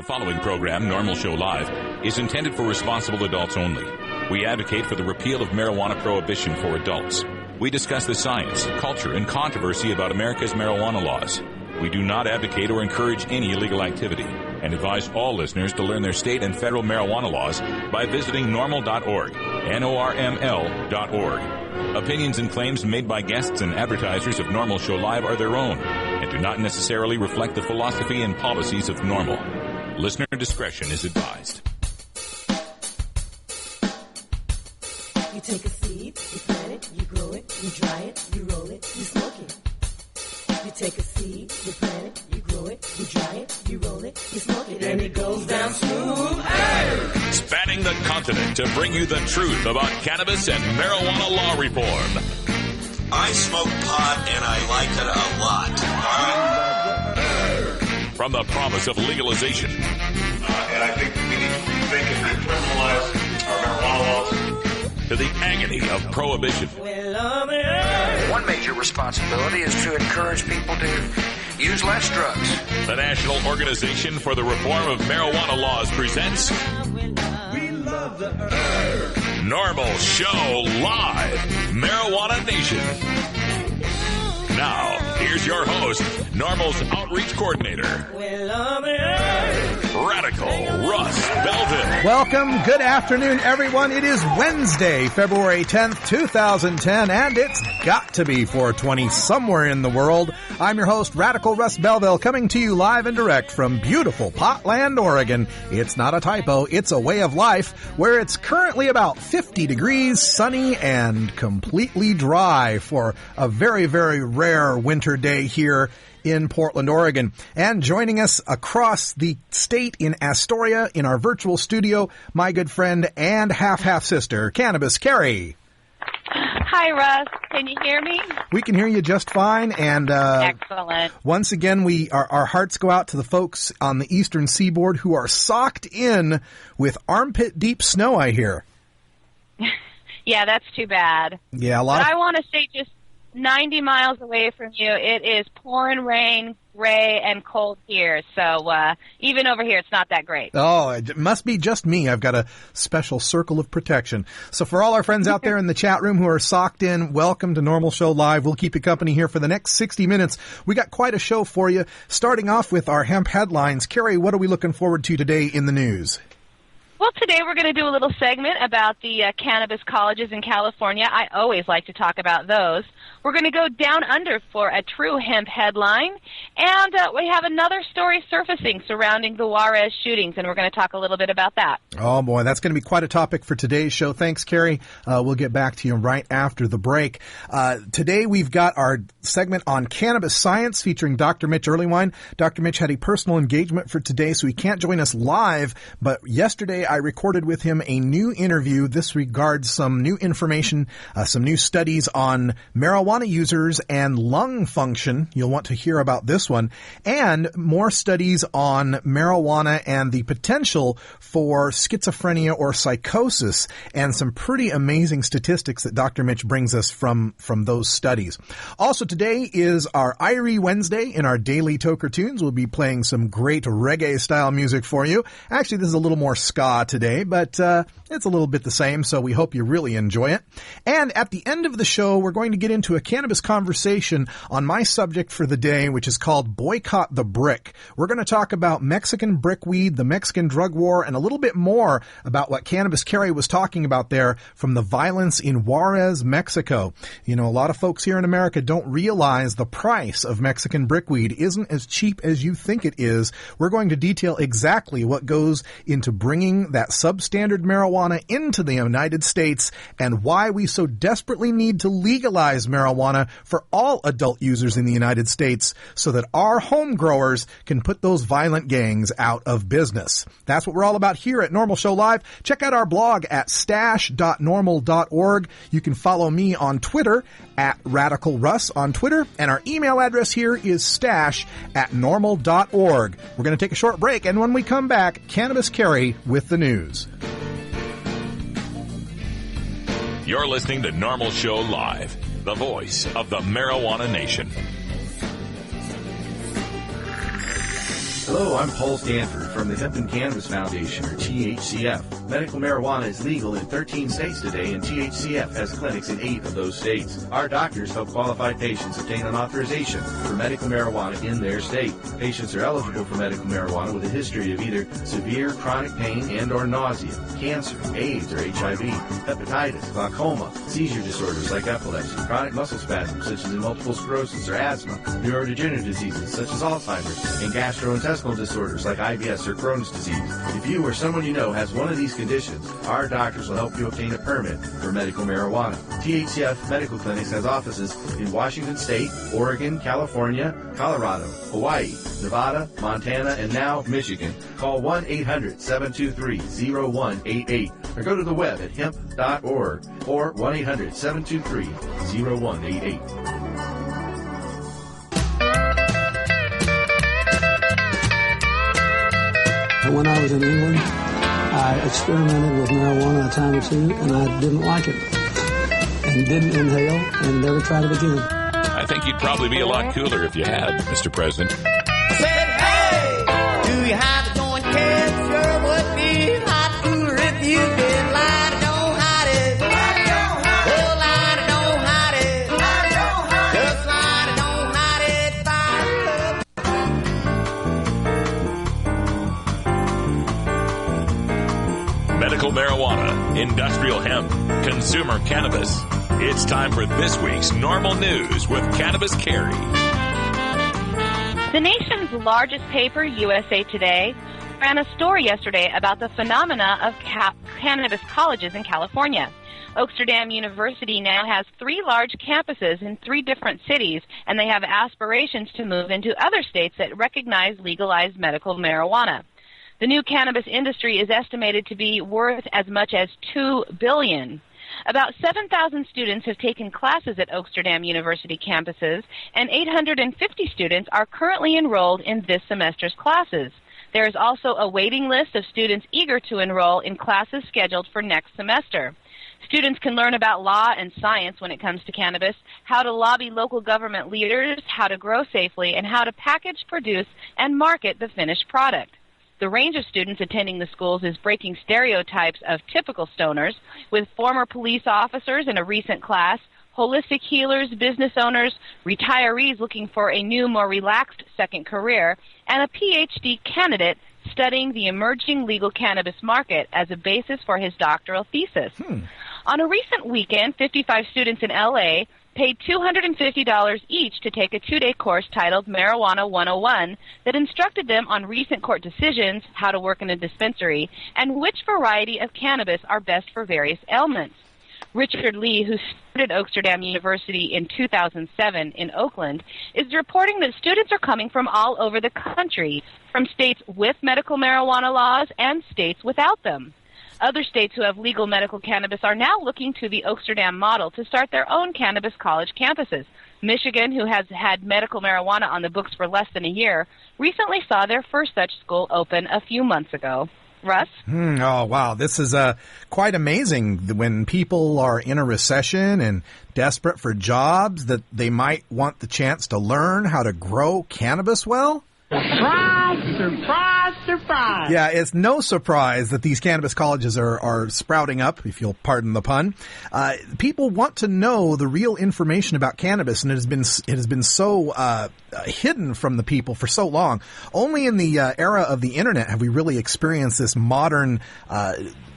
The following program, NORML Show Live, is intended for responsible adults only. We advocate for the repeal of marijuana prohibition for adults. We discuss the science, culture, and controversy about America's marijuana laws. We do not advocate or encourage any illegal activity and advise all listeners to learn their state and federal marijuana laws by visiting norml.org, NORML.org. Opinions and claims made by guests and advertisers of NORML Show Live are their own and do not necessarily reflect the philosophy and policies of NORML. Listener discretion is advised. You take a seed, you plant it, you grow it, you dry it, you roll it, you smoke it. You take a seed, you plant it, you grow it, you dry it, you roll it, you smoke it, and it goes down smooth. Hey! Spanning the continent to bring you the truth about cannabis and marijuana law reform. I smoke pot and I like it a lot. From the promise of legalization. And I think we need to rethink and decriminalize our marijuana laws. To the agony of prohibition. One major responsibility is to encourage people to use less drugs. The National Organization for the Reform of Marijuana Laws presents NORML Show Live, Marijuana Nation. Now, here's your host, NORML's Outreach Coordinator, Radical Russ Belville. Welcome. Good afternoon, everyone. It is Wednesday, February 10th, 2010, and it's got to be 420 somewhere in the world. I'm your host, Radical Russ Belville, coming to you live and direct from beautiful Potland, Oregon. It's not a typo. It's a way of life where it's currently about 50 degrees, sunny, and completely dry for a very, very rare winter day here in Portland, Oregon. And joining us across the state in Astoria in our virtual studio, my good friend and half sister, Cannabis Carrie. Hi, Russ. Can you hear me? We can hear you just fine. And excellent. Once again, our hearts go out to the folks on the eastern seaboard who are socked in with armpit deep snow, I hear. Yeah, that's too bad. Yeah, I want to say just 90 miles away from you, it is pouring rain, gray, and cold here. So even over here, it's not that great. Oh, it must be just me. I've got a special circle of protection. So for all our friends out there in the chat room who are socked in, welcome to NORML Show Live. We'll keep you company here for the next 60 minutes. We got quite a show for you, starting off with our hemp headlines. Carrie, what are we looking forward to today in the news? Well, today we're going to do a little segment about the cannabis colleges in California. I always like to talk about those. We're going to go down under for a true hemp headline. And we have another story surfacing surrounding the Juarez shootings, and we're going to talk a little bit about that. Oh, boy, that's going to be quite a topic for today's show. Thanks, Carrie. We'll get back to you right after the break. Today we've got our segment on cannabis science featuring Dr. Mitch Earlywine. Dr. Mitch had a personal engagement for today, so he can't join us live, but yesterday I recorded with him a new interview. This regards some new information, some new studies on marijuana users and lung function. You'll want to hear about this one. And more studies on marijuana and the potential for schizophrenia or psychosis, and some pretty amazing statistics that Dr. Mitch brings us from those studies. Also today is our Irie Wednesday. In our daily Toker Tunes, we'll be playing some great reggae-style music for you. Actually, this is a little more ska today, but it's a little bit the same, so we hope you really enjoy it. And at the end of the show, we're going to get into a cannabis conversation on my subject for the day, which is called Boycott the Brick. We're going to talk about Mexican brickweed, the Mexican drug war, and a little bit more about what Cannabis Carrie was talking about there from the violence in Juarez, Mexico. You know, a lot of folks here in America don't realize the price of Mexican brickweed isn't as cheap as you think it is. We're going to detail exactly what goes into bringing that substandard marijuana into the United States and why we so desperately need to legalize marijuana for all adult users in the United States so that our home growers can put those violent gangs out of business. That's what we're all about here at NORML Show Live. Check out our blog at stash.norml.org. You can follow me on Twitter at Radical Russ on Twitter, and our email address here is stash@norml.org. We're going to take a short break, and when we come back, Cannabis Carrie with the news. You're listening to NORML Show Live, the voice of the marijuana nation. Hello, I'm Paul Stanford, from the Hemp and Cannabis Foundation, or THCF. Medical marijuana is legal in 13 states today, and THCF has clinics in 8 of those states. Our doctors help qualified patients obtain an authorization for medical marijuana in their state. Patients are eligible for medical marijuana with a history of either severe chronic pain and or nausea, cancer, AIDS or HIV, hepatitis, glaucoma, seizure disorders like epilepsy, chronic muscle spasms such as multiple sclerosis or asthma, neurodegenerative diseases such as Alzheimer's, and gastrointestinal disorders like IBS or Crohn's disease. If you or someone you know has one of these conditions, our doctors will help you obtain a permit for medical marijuana. THCF Medical Clinics has offices in Washington State, Oregon, California, Colorado, Hawaii, Nevada, Montana, and now Michigan. Call 1-800-723-0188 or go to the web at hemp.org or 1-800-723-0188. When I was in England, I experimented with marijuana a time or two, and I didn't like it, and didn't inhale, and never tried it again. I think you'd probably be a lot cooler if you had, Mr. President. Said, hey, do you have a joint, kid? Sure would be a lot cooler if you did. Light it, don't hide it. Light it, don't hide it. Oh, light it, don't hide it. Light it, don't hide it. Just light it, don't hide it. Fire it up. Medical marijuana, industrial hemp, consumer cannabis. It's time for this week's Normal News with Cannabis Carrie. The nation's largest paper, USA Today, ran a story yesterday about the phenomena of cannabis colleges in California. Oaksterdam University now has 3 large campuses in 3 different cities, and they have aspirations to move into other states that recognize legalized medical marijuana. The new cannabis industry is estimated to be worth as much as $2 billion. About 7,000 students have taken classes at Oaksterdam University campuses, and 850 students are currently enrolled in this semester's classes. There is also a waiting list of students eager to enroll in classes scheduled for next semester. Students can learn about law and science when it comes to cannabis, how to lobby local government leaders, how to grow safely, and how to package, produce, and market the finished product. The range of students attending the schools is breaking stereotypes of typical stoners, with former police officers in a recent class, holistic healers, business owners, retirees looking for a new, more relaxed second career, and a PhD candidate studying the emerging legal cannabis market as a basis for his doctoral thesis. On a recent weekend, 55 students in L.A. paid $250 each to take a 2-day course titled Marijuana 101 that instructed them on recent court decisions, how to work in a dispensary, and which variety of cannabis are best for various ailments. Richard Lee, who started Oaksterdam University in 2007 in Oakland, is reporting that students are coming from all over the country, from states with medical marijuana laws and states without them. Other states who have legal medical cannabis are now looking to the Oaksterdam model to start their own cannabis college campuses. Michigan, who has had medical marijuana on the books for less than a year, recently saw their first such school open a few months ago. Russ? Oh, wow. This is quite amazing when people are in a recession and desperate for jobs that they might want the chance to learn how to grow cannabis well. Surprise, surprise, surprise. Yeah, it's no surprise that these cannabis colleges are sprouting up, if you'll pardon the pun. People want to know the real information about cannabis, and it has been so hidden from the people for so long. Only in the era of the internet have we really experienced this modern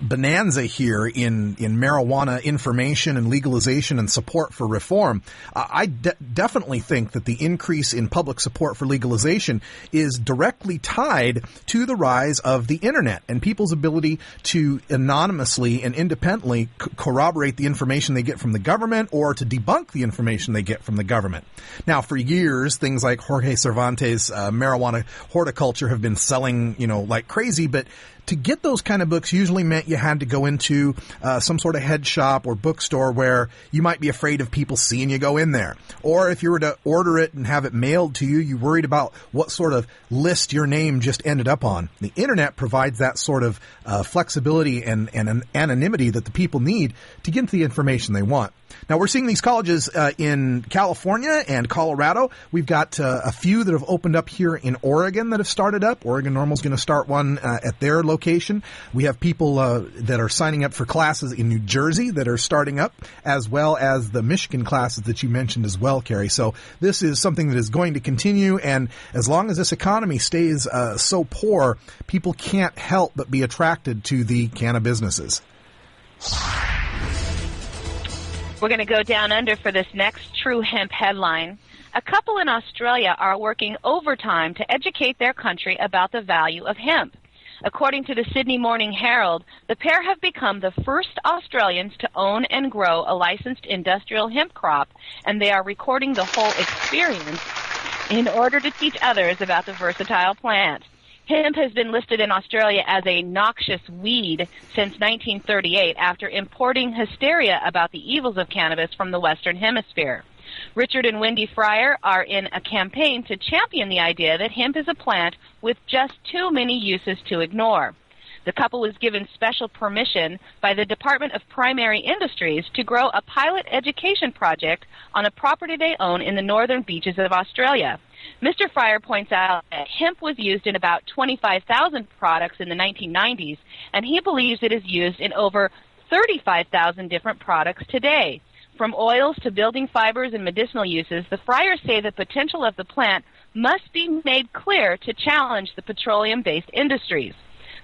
bonanza here in marijuana information and legalization and support for reform. I definitely think that the increase in public support for legalization is directly tied to the rise of the internet and people's ability to anonymously and independently corroborate the information they get from the government or to debunk the information they get from the government. Now, for years, things like Jorge Cervantes' marijuana horticulture have been selling, like crazy, but to get those kind of books usually meant you had to go into some sort of head shop or bookstore where you might be afraid of people seeing you go in there. Or if you were to order it and have it mailed to you, you worried about what sort of list your name just ended up on. The internet provides that sort of flexibility and an anonymity that the people need to get the information they want. Now, we're seeing these colleges in California and Colorado. We've got a few that have opened up here in Oregon that have started up. Oregon NORML is going to start one at their location. We have people that are signing up for classes in New Jersey that are starting up, as well as the Michigan classes that you mentioned as well, Carrie. So this is something that is going to continue, and as long as this economy stays so poor, people can't help but be attracted to the cannabis businesses. We're going to go down under for this next true hemp headline. A couple in Australia are working overtime to educate their country about the value of hemp. According to the Sydney Morning Herald, the pair have become the first Australians to own and grow a licensed industrial hemp crop, and they are recording the whole experience in order to teach others about the versatile plant. Hemp has been listed in Australia as a noxious weed since 1938 after importing hysteria about the evils of cannabis from the Western Hemisphere. Richard and Wendy Fryer are in a campaign to champion the idea that hemp is a plant with just too many uses to ignore. The couple was given special permission by the Department of Primary Industries to grow a pilot education project on a property they own in the northern beaches of Australia. Mr. Fryer points out that hemp was used in about 25,000 products in the 1990s, and he believes it is used in over 35,000 different products today. From oils to building fibers and medicinal uses, the Fryers say the potential of the plant must be made clear to challenge the petroleum-based industries.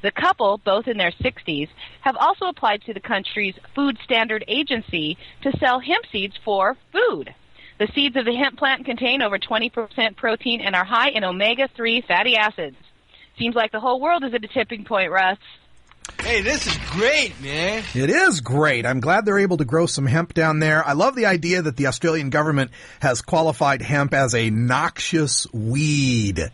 The couple, both in their 60s, have also applied to the country's Food Standard Agency to sell hemp seeds for food. The seeds of the hemp plant contain over 20% protein and are high in omega-3 fatty acids. Seems like the whole world is at a tipping point, Russ. Hey, this is great, man. It is great. I'm glad they're able to grow some hemp down there. I love the idea that the Australian government has qualified hemp as a noxious weed.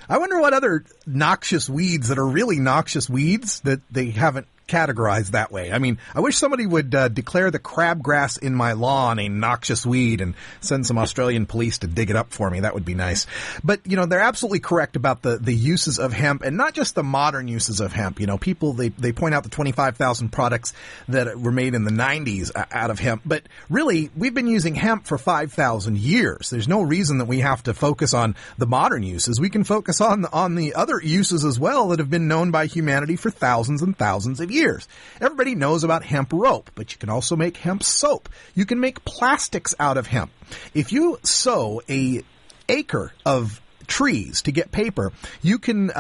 I wonder what other noxious weeds that are really noxious weeds that they haven't categorized that way. I mean, I wish somebody would declare the crabgrass in my lawn a noxious weed and send some Australian police to dig it up for me. That would be nice. But, you know, they're absolutely correct about the uses of hemp, and not just the modern uses of hemp. You know, people, they point out the 25,000 products that were made in the 90s out of hemp. But really, we've been using hemp for 5,000 years. There's no reason that we have to focus on the modern uses. We can focus on the other uses as well that have been known by humanity for thousands and thousands of years. Everybody knows about hemp rope, but you can also make hemp soap. You can make plastics out of hemp. If you sow an acre of trees to get paper, you can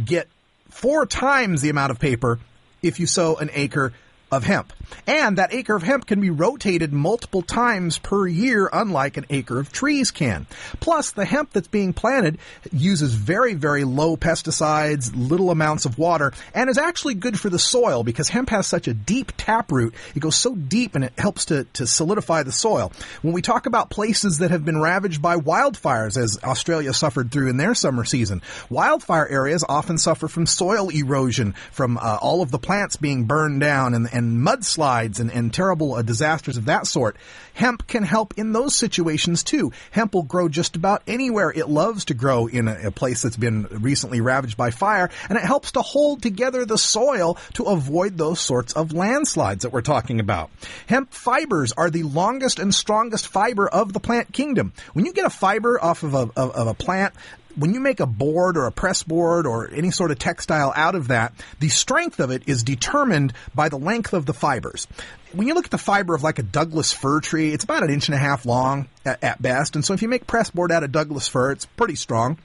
get 4 times the amount of paper if you sow an acre of hemp. And that acre of hemp can be rotated multiple times per year, unlike an acre of trees can. Plus, the hemp that's being planted uses very, very low pesticides, little amounts of water, and is actually good for the soil because hemp has such a deep taproot. It goes so deep and it helps to solidify the soil. When we talk about places that have been ravaged by wildfires, as Australia suffered through in their summer season, wildfire areas often suffer from soil erosion, from all of the plants being burned down and mudslides and terrible disasters of that sort. Hemp can help in those situations too. Hemp will grow just about anywhere. It loves to grow in a place that's been recently ravaged by fire, and it helps to hold together the soil to avoid those sorts of landslides that we're talking about. Hemp fibers are the longest and strongest fiber of the plant kingdom. When you get a fiber off of a plant, when you make a board or a press board or any sort of textile out of that, the strength of it is determined by the length of the fibers. When you look at the fiber of like a Douglas fir tree, it's about 1.5 inches long at best. And so if you make press board out of Douglas fir, it's pretty strong.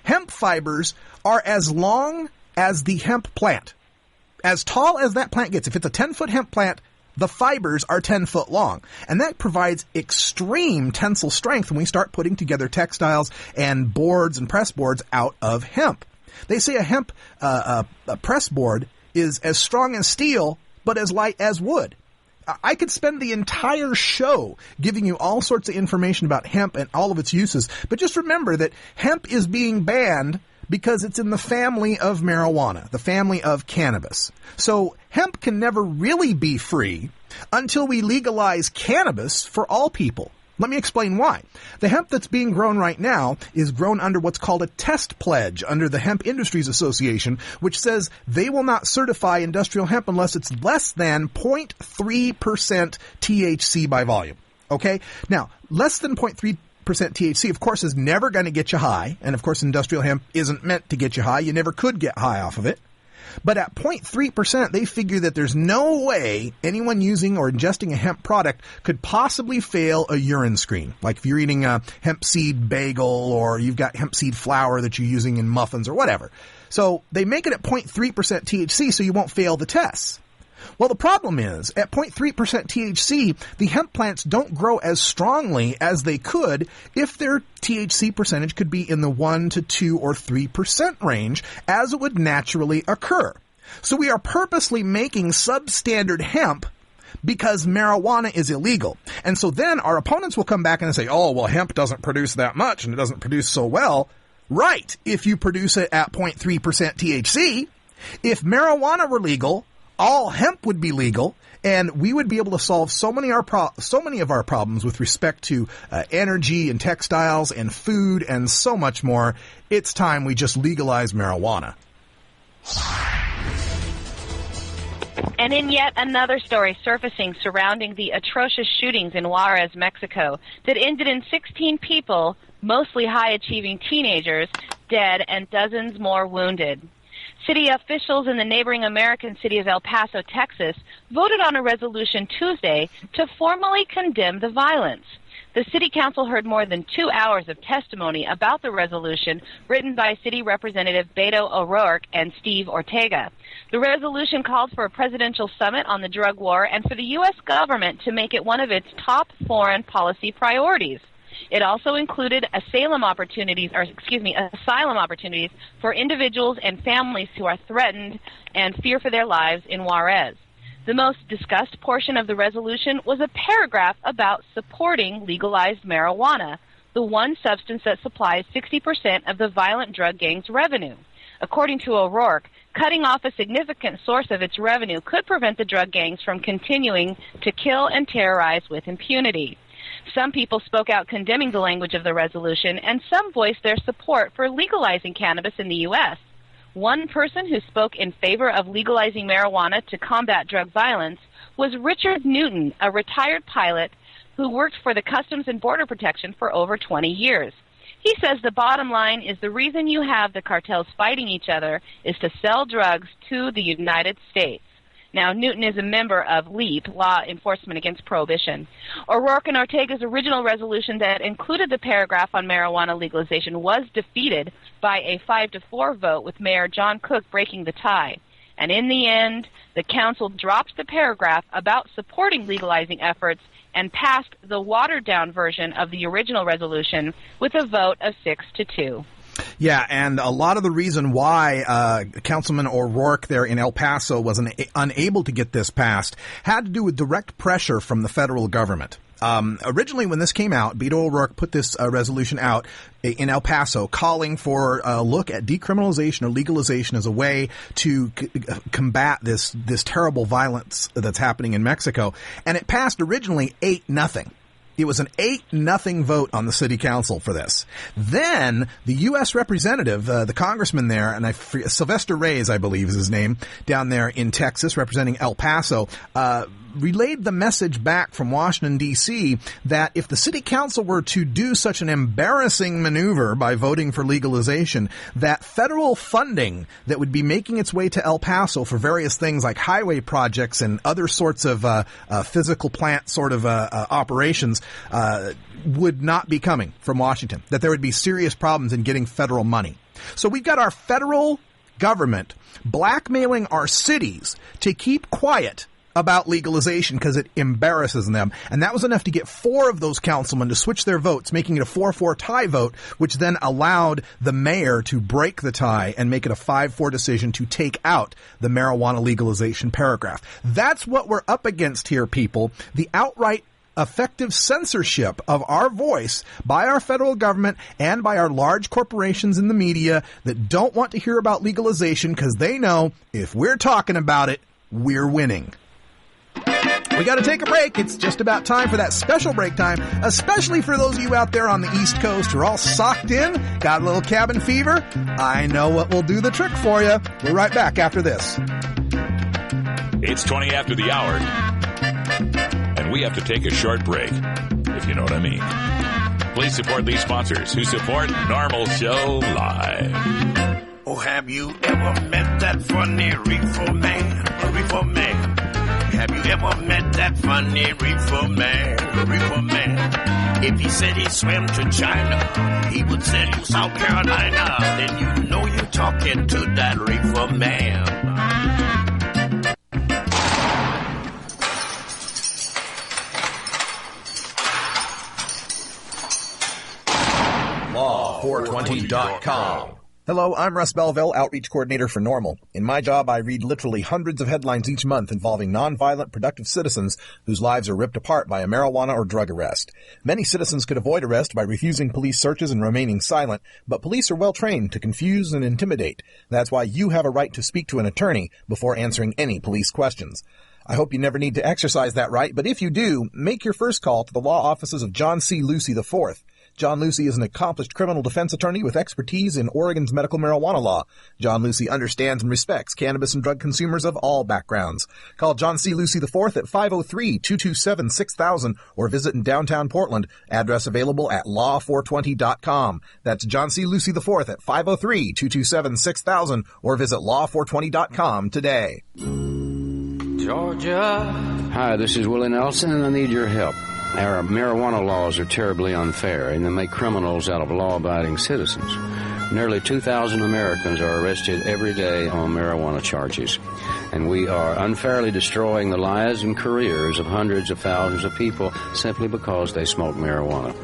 Hemp fibers are as long as the hemp plant. As tall as that plant gets. If it's a 10-foot hemp plant, the fibers are 10 foot long, and that provides extreme tensile strength when we start putting together textiles and boards and press boards out of hemp. They say a hemp a press board is as strong as steel, but as light as wood. I could spend the entire show giving you all sorts of information about hemp and all of its uses, but just remember that hemp is being banned because it's in the family of marijuana, the family of cannabis. So hemp can never really be free until we legalize cannabis for all people. Let me explain why. The hemp that's being grown right now is grown under what's called a test pledge under the Hemp Industries Association, which says they will not certify industrial hemp unless it's less than 0.3% THC by volume. Okay? Now, less than 0.3% THC, of course, is never going to get you high. And, of course, industrial hemp isn't meant to get you high. You never could get high off of it. But at 0.3%, they figure that there's no way anyone using or ingesting a hemp product could possibly fail a urine screen. Like if you're eating a hemp seed bagel or you've got hemp seed flour that you're using in muffins or whatever. So they make it at 0.3% THC so you won't fail the tests. Well, the problem is, at 0.3% THC, the hemp plants don't grow as strongly as they could if their THC percentage could be in the 1 to 2 or 3% range, as it would naturally occur. So we are purposely making substandard hemp because marijuana is illegal. And so then our opponents will come back and say, oh, well, hemp doesn't produce that much and it doesn't produce so well. Right, if you produce it at 0.3% THC. If marijuana were legal, all hemp would be legal, and we would be able to solve so many of our problems with respect to energy and textiles and food and so much more. It's time we just legalize marijuana. And in yet another story surfacing surrounding the atrocious shootings in Juarez, Mexico, that ended in 16 people, mostly high-achieving teenagers, dead and dozens more wounded. City officials in the neighboring American city of El Paso, Texas, voted on a resolution Tuesday to formally condemn the violence. The city council heard more than 2 hours of testimony about the resolution written by City Representative Beto O'Rourke and Steve Ortega. The resolution called for a presidential summit on the drug war and for the U.S. government to make it one of its top foreign policy priorities. It also included asylum opportunities for individuals and families who are threatened and fear for their lives in Juarez. The most discussed portion of the resolution was a paragraph about supporting legalized marijuana, the one substance that supplies 60% of the violent drug gang's revenue. According to O'Rourke, cutting off a significant source of its revenue could prevent the drug gangs from continuing to kill and terrorize with impunity. Some people spoke out condemning the language of the resolution, and some voiced their support for legalizing cannabis in the U.S. One person who spoke in favor of legalizing marijuana to combat drug violence was Richard Newton, a retired pilot who worked for the Customs and Border Protection for over 20 years. He says the bottom line is the reason you have the cartels fighting each other is to sell drugs to the United States. Now, Newton is a member of LEAP, Law Enforcement Against Prohibition. O'Rourke and Ortega's original resolution that included the paragraph on marijuana legalization was defeated by a 5-4 vote, with Mayor John Cook breaking the tie. And in the end, the council dropped the paragraph about supporting legalizing efforts and passed the watered-down version of the original resolution with a vote of 6-2. Yeah, and a lot of the reason why Councilman O'Rourke there in El Paso was unable to get this passed had to do with direct pressure from the federal government. Originally, when this came out, Beto O'Rourke put this resolution out in El Paso calling for a look at decriminalization or legalization as a way to combat this terrible violence that's happening in Mexico. And it passed originally 8-0. It was an 8-0 vote on the city council for this. Then the U.S. representative, the congressman there, and Sylvester Reyes, I believe is his name, down there in Texas representing El Paso, relayed the message back from Washington, D.C. that if the city council were to do such an embarrassing maneuver by voting for legalization, that federal funding that would be making its way to El Paso for various things like highway projects and other sorts of physical plant sort of operations would not be coming from Washington, that there would be serious problems in getting federal money. So we've got our federal government blackmailing our cities to keep quiet about legalization because it embarrasses them. And that was enough to get 4 of those councilmen to switch their votes, making it a 4-4 tie vote, which then allowed the mayor to break the tie and make it a 5-4 decision to take out the marijuana legalization paragraph. That's what we're up against here, people. The outright effective censorship of our voice by our federal government and by our large corporations in the media that don't want to hear about legalization because they know if we're talking about it, we're winning. We got to take a break. It's just about time for that special break time, especially for those of you out there on the East Coast who are all socked in, got a little cabin fever. I know what will do the trick for you. We're right back after this. It's 20 after the hour, and we have to take a short break, if you know what I mean. Please support these sponsors who support Normal Show Live. Oh, have you ever met that funny reefer man? A reefer man. Have you ever met that funny reefer man? A reefer man. If he said he swam to China, he would sell you South Carolina. Then you know you're talking to that reefer man. Law420.com. Hello, I'm Russ Belville, Outreach Coordinator for NORML. In my job, I read literally hundreds of headlines each month involving nonviolent, productive citizens whose lives are ripped apart by a marijuana or drug arrest. Many citizens could avoid arrest by refusing police searches and remaining silent, but police are well trained to confuse and intimidate. That's why you have a right to speak to an attorney before answering any police questions. I hope you never need to exercise that right, but if you do, make your first call to the law offices of John C. Lucy IV. John Lucy is an accomplished criminal defense attorney with expertise in Oregon's medical marijuana law. John Lucy understands and respects cannabis and drug consumers of all backgrounds. Call John C. Lucy IV at 503-227-6000 or visit in downtown Portland. Address available at law420.com. That's John C. Lucy IV at 503-227-6000 or visit law420.com today. Georgia. Hi, this is Willie Nelson, and I need your help. Our marijuana laws are terribly unfair, and they make criminals out of law-abiding citizens. Nearly 2,000 Americans are arrested every day on marijuana charges, and we are unfairly destroying the lives and careers of hundreds of thousands of people simply because they smoke marijuana.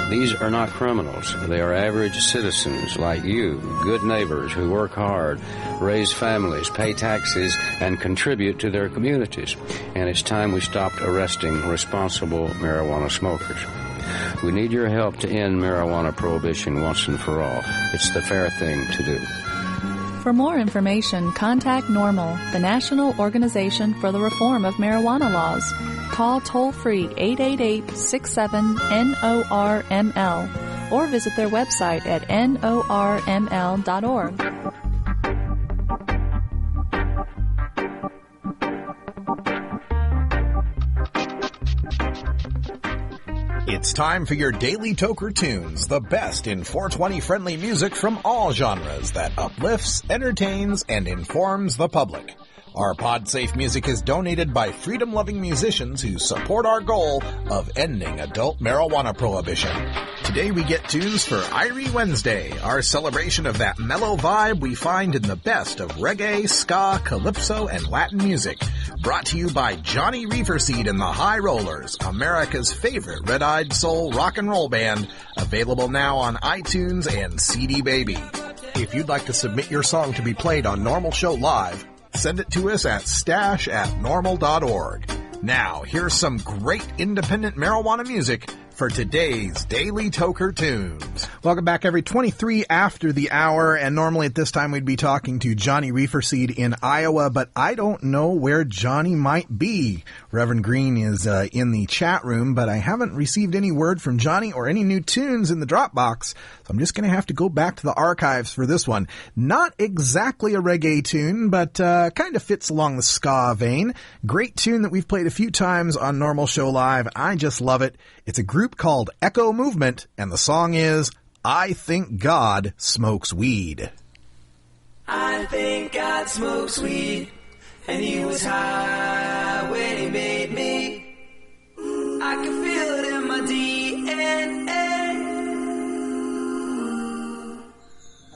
These are not criminals. They are average citizens like you, good neighbors who work hard, raise families, pay taxes, and contribute to their communities. And it's time we stopped arresting responsible marijuana smokers. We need your help to end marijuana prohibition once and for all. It's the fair thing to do. For more information, contact NORML, the National Organization for the Reform of Marijuana Laws. Call toll-free 888-67-NORML or visit their website at norml.org. It's time for your Daily Toker Tunes, the best in 420-friendly music from all genres that uplifts, entertains, and informs the public. Our PodSafe music is donated by freedom-loving musicians who support our goal of ending adult marijuana prohibition. Today we get tunes for Irie Wednesday, our celebration of that mellow vibe we find in the best of reggae, ska, calypso, and Latin music. Brought to you by Johnny Reeferseed and the High Rollers, America's favorite red-eyed soul rock and roll band, available now on iTunes and CD Baby. If you'd like to submit your song to be played on Normal Show Live, send it to us at stash@normal.org. Now, here's some great independent marijuana music for today's Daily Toker Tunes. Welcome back, every 23 after the hour, and normally at this time we'd be talking to Johnny Reeferseed in Iowa, but I don't know where Johnny might be. Reverend Green is in the chat room, but I haven't received any word from Johnny or any new tunes in the Dropbox, so I'm just going to have to go back to the archives for this one. Not exactly a reggae tune, but kind of fits along the ska vein. Great tune that we've played a few times on Normal Show Live. I just love it. It's a group called Echo Movement, and the song is I Think God Smokes Weed. I think God smokes weed, and he was high when he made me. I can feel it in my DNA.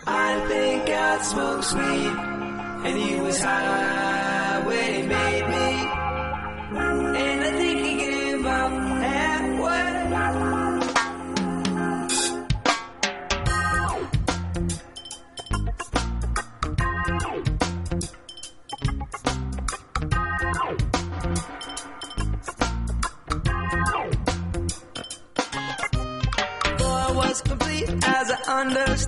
I think God smokes weed, and he was high when he made me. And I think he gave up halfway.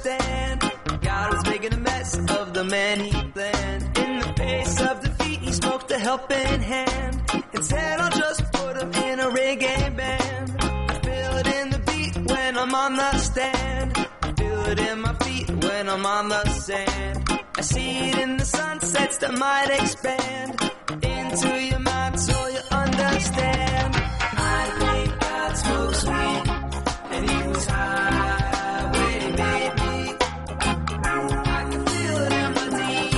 understand. God was making a mess of the man he planned. In the face of defeat, he smoked a helping hand and said, I'll just put him in a reggae band. I feel it in the beat when I'm on the stand. I feel it in my feet when I'm on the sand. I see it in the sunsets that might expand into your mind so you understand. I think God smokes weed and he was high when he made me. I can feel it in my DNA.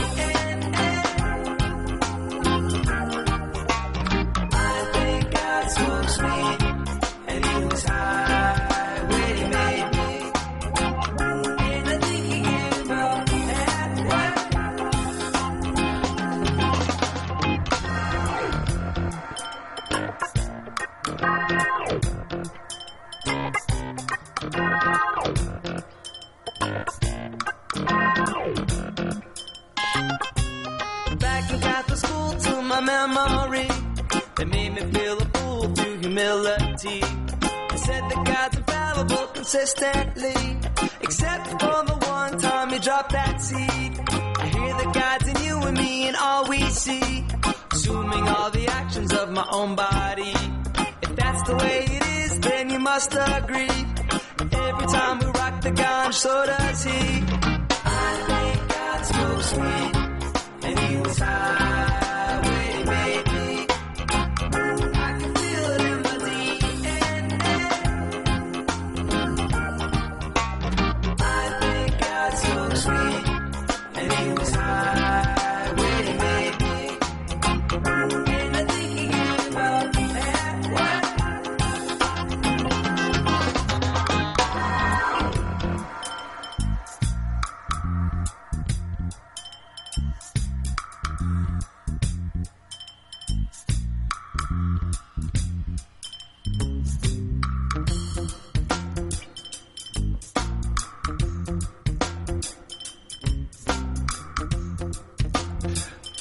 I think God smokes weed and he was high when he made me. And I think he gave up halfway. Back in Catholic school to my memory, they made me feel a fool through humility. They said that God's infallible consistently, except for the one time he dropped that seed. I hear that God's in you and me and all we see, assuming all the actions of my own body. If that's the way it is, then you must agree. Every time we rock the ganj, so does he. I think God smokes weed and he was high when he made me. I can feel it in my DNA. I think God smokes weed and he was high when he made me. And I think he gave up halfway.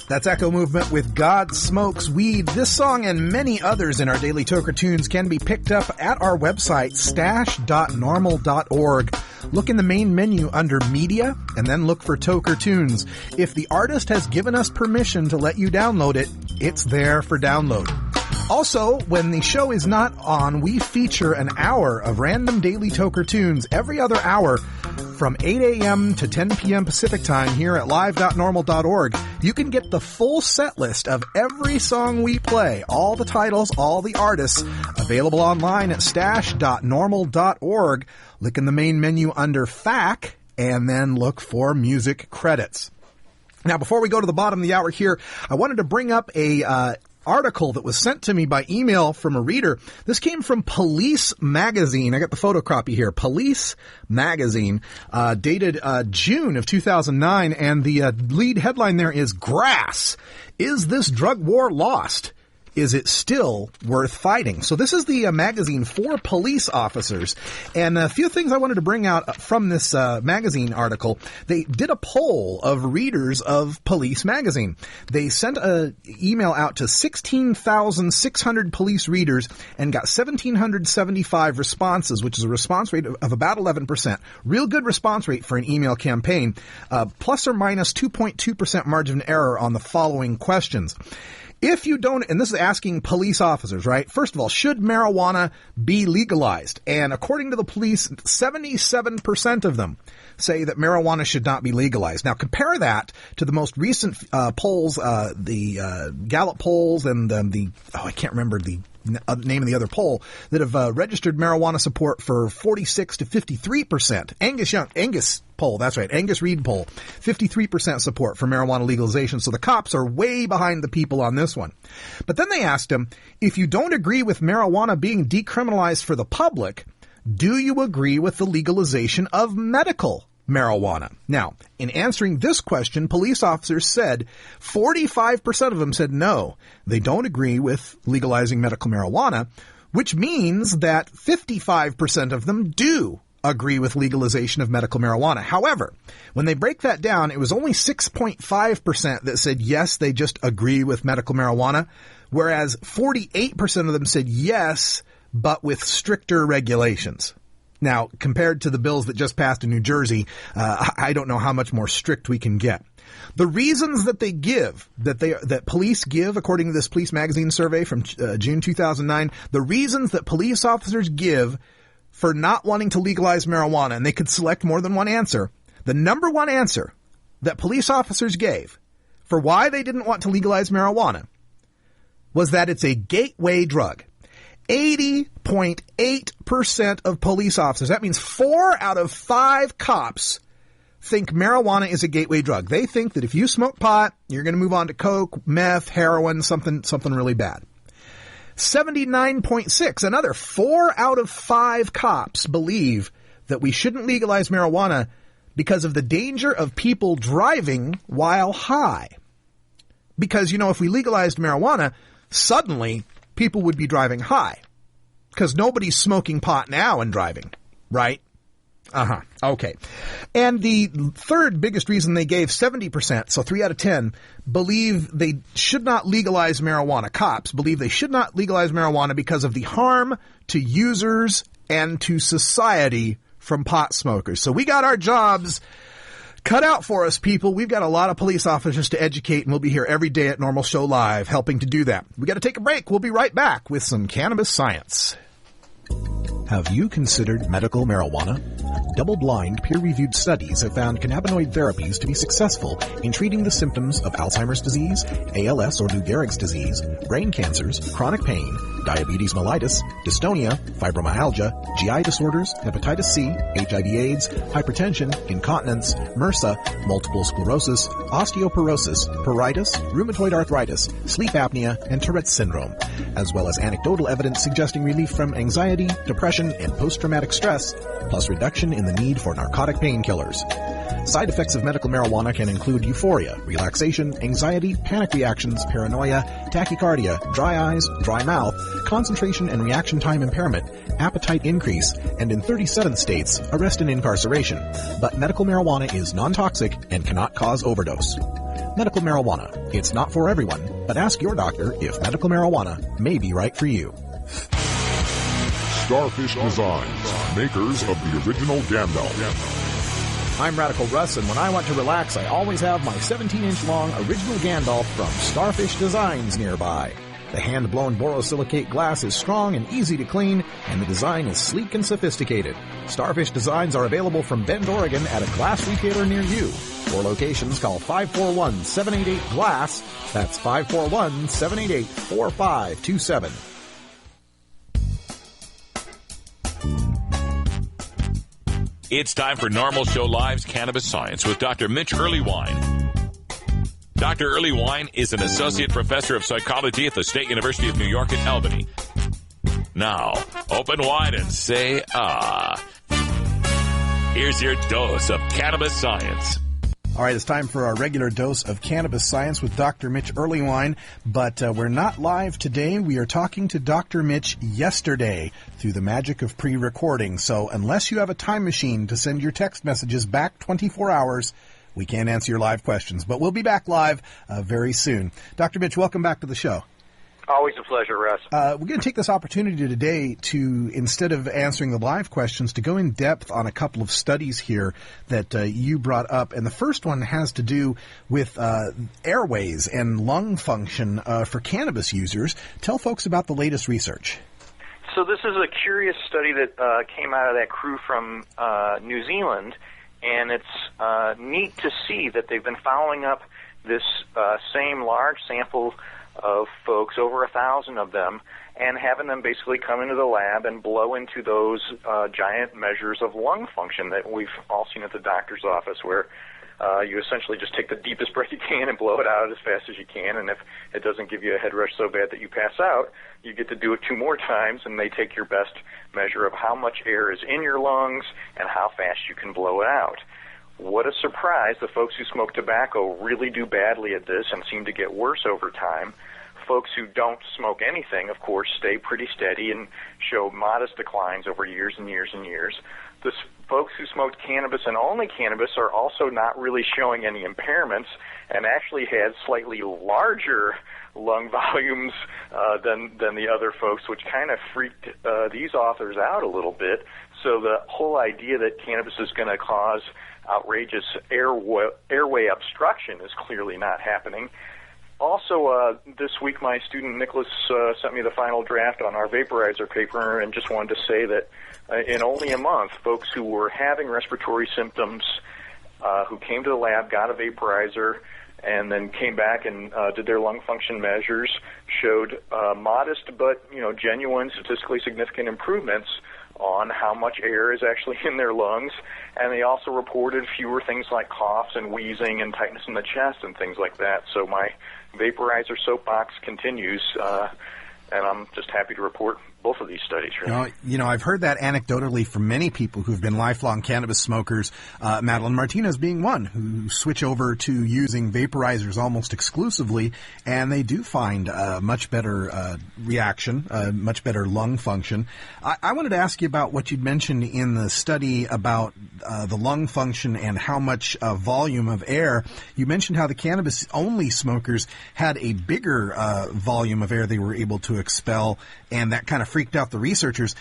That's Echo Movement with God Smokes Weed. This song and many others in our Daily Toker Tunes can be picked up at our website, stash.normal.org. Look in the main menu under Media, and then look for Toker Tunes. If the artist has given us permission to let you download it, it's there for download. Also, when the show is not on, we feature an hour of random Daily Toker Tunes every other hour from 8 a.m. to 10 p.m. Pacific Time here at live.normal.org. You can get the full set list of every song we play, all the titles, all the artists, available online at stash.normal.org. Look in the main menu under FAQ, and then look for music credits. Now, before we go to the bottom of the hour here, I wanted to bring up a article that was sent to me by email from a reader. This came from Police Magazine. I got the photocopy here. Police Magazine, dated June of 2009, and the lead headline there is Grass. Is this drug war lost? Is it still worth fighting? So this is the magazine for police officers. And a few things I wanted to bring out from this magazine article. They did a poll of readers of Police Magazine. They sent an email out to 16,600 police readers and got 1,775 responses, which is a response rate of about 11%. Real good response rate for an email campaign. Plus or minus 2.2% margin of error on the following questions. If you don't, and this is asking police officers, right? First of all, should marijuana be legalized? And according to the police, 77% of them say that marijuana should not be legalized. Now, compare that to the most recent polls, the Gallup polls and I can't remember the name of the other poll, that have registered marijuana support for 46 to 53%. Angus poll, that's right, Angus Reid poll, 53% support for marijuana legalization. So the cops are way behind the people on this one. But then they asked him, if you don't agree with marijuana being decriminalized for the public, do you agree with the legalization of medical marijuana? Now, in answering this question, police officers said 45% of them said no, they don't agree with legalizing medical marijuana, which means that 55% of them do agree with legalization of medical marijuana. However, when they break that down, it was only 6.5% that said yes, they just agree with medical marijuana, whereas 48% of them said yes, but with stricter regulations. Now, compared to the bills that just passed in New Jersey, I don't know how much more strict we can get. The reasons that they give, that police give, according to this Police Magazine survey from June 2009, the reasons that police officers give for not wanting to legalize marijuana, and they could select more than one answer, the number one answer that police officers gave for why they didn't want to legalize marijuana was that it's a gateway drug. 80.8% of police officers, that means 4 out of 5 cops, think marijuana is a gateway drug. They think that if you smoke pot, you're going to move on to coke, meth, heroin, something really bad. 79.6, another 4 out of 5 cops believe that we shouldn't legalize marijuana because of the danger of people driving while high. Because, if we legalized marijuana, suddenly people would be driving high. Because nobody's smoking pot now and driving, right? Okay. And the third biggest reason they gave, 70%, so 3 out of 10, believe they should not legalize marijuana. Cops believe they should not legalize marijuana because of the harm to users and to society from pot smokers. So we got our jobs cut out for us, people. We've got a lot of police officers to educate, and we'll be here every day at Normal Show Live helping to do that. We got to take a break. We'll be right back with some cannabis science. Have you considered medical marijuana? Double-blind, peer-reviewed studies have found cannabinoid therapies to be successful in treating the symptoms of Alzheimer's disease, ALS or Lou Gehrig's disease, brain cancers, chronic pain, diabetes mellitus, dystonia, fibromyalgia, GI disorders, hepatitis C, HIV/AIDS, hypertension, incontinence, MRSA, multiple sclerosis, osteoporosis, pruritus, rheumatoid arthritis, sleep apnea, and Tourette's syndrome, as well as anecdotal evidence suggesting relief from anxiety, depression, and post-traumatic stress, plus reduction in the need for narcotic painkillers. Side effects of medical marijuana can include euphoria, relaxation, anxiety, panic reactions, paranoia, tachycardia, dry eyes, dry mouth, concentration and reaction time impairment, appetite increase, and in 37 states, arrest and incarceration. But medical marijuana is non-toxic and cannot cause overdose. Medical marijuana. It's not for everyone, but ask your doctor if medical marijuana may be right for you. Starfish Designs, makers of the original Gandalf. I'm Radical Russ, and when I want to relax, I always have my 17-inch long original Gandalf from Starfish Designs nearby. The hand-blown borosilicate glass is strong and easy to clean, and the design is sleek and sophisticated. Starfish Designs are available from Bend, Oregon at a glass retailer near you. For locations, call 541-788-GLASS. That's 541-788-4527. It's time for Normal Show Live's Cannabis Science with Dr. Mitch Earlywine. Dr. Earlywine is an associate professor of psychology at the State University of New York at Albany. Now, open wide and say, ah. Here's your dose of cannabis science. All right, it's time for our regular dose of cannabis science with Dr. Mitch Earlywine, but we're not live today. We are talking to Dr. Mitch yesterday through the magic of pre-recording. So unless you have a time machine to send your text messages back 24 hours, we can't answer your live questions. But we'll be back live very soon. Dr. Mitch, welcome back to the show. Always a pleasure, Russ. We're going to take this opportunity today to, instead of answering the live questions, to go in depth on a couple of studies here that you brought up. And the first one has to do with airways and lung function for cannabis users. Tell folks about the latest research. So this is a curious study that came out of that crew from New Zealand, and it's neat to see that they've been following up this same large sample of folks, over 1,000 of them, and having them basically come into the lab and blow into those giant measures of lung function that we've all seen at the doctor's office, where you essentially just take the deepest breath you can and blow it out as fast as you can, and if it doesn't give you a head rush so bad that you pass out, you get to do it 2 more times, and they take your best measure of how much air is in your lungs and how fast you can blow it out. What a surprise. The folks who smoke tobacco really do badly at this and seem to get worse over time. Folks who don't smoke anything, of course, stay pretty steady and show modest declines over years and years and years. The folks who smoked cannabis and only cannabis are also not really showing any impairments and actually had slightly larger lung volumes than the other folks, which kind of freaked these authors out a little bit. so the whole idea that cannabis is going to cause outrageous airway obstruction is clearly not happening. Also, this week my student Nicholas sent me the final draft on our vaporizer paper, and just wanted to say that in only a month, folks who were having respiratory symptoms who came to the lab, got a vaporizer, and then came back and did their lung function measures, showed modest but genuine, statistically significant improvements on how much air is actually in their lungs, and they also reported fewer things like coughs and wheezing and tightness in the chest and things like that. So my vaporizer soapbox continues, and I'm just happy to report both of these studies. Really. I've heard that anecdotally from many people who've been lifelong cannabis smokers, Madeline Martinez being one, who switch over to using vaporizers almost exclusively, and they do find much better reaction, much better lung function. I wanted to ask you about what you'd mentioned in the study about the lung function and how much volume of air. You mentioned how the cannabis-only smokers had a bigger volume of air they were able to expel, and that kind of freaked out the researchers.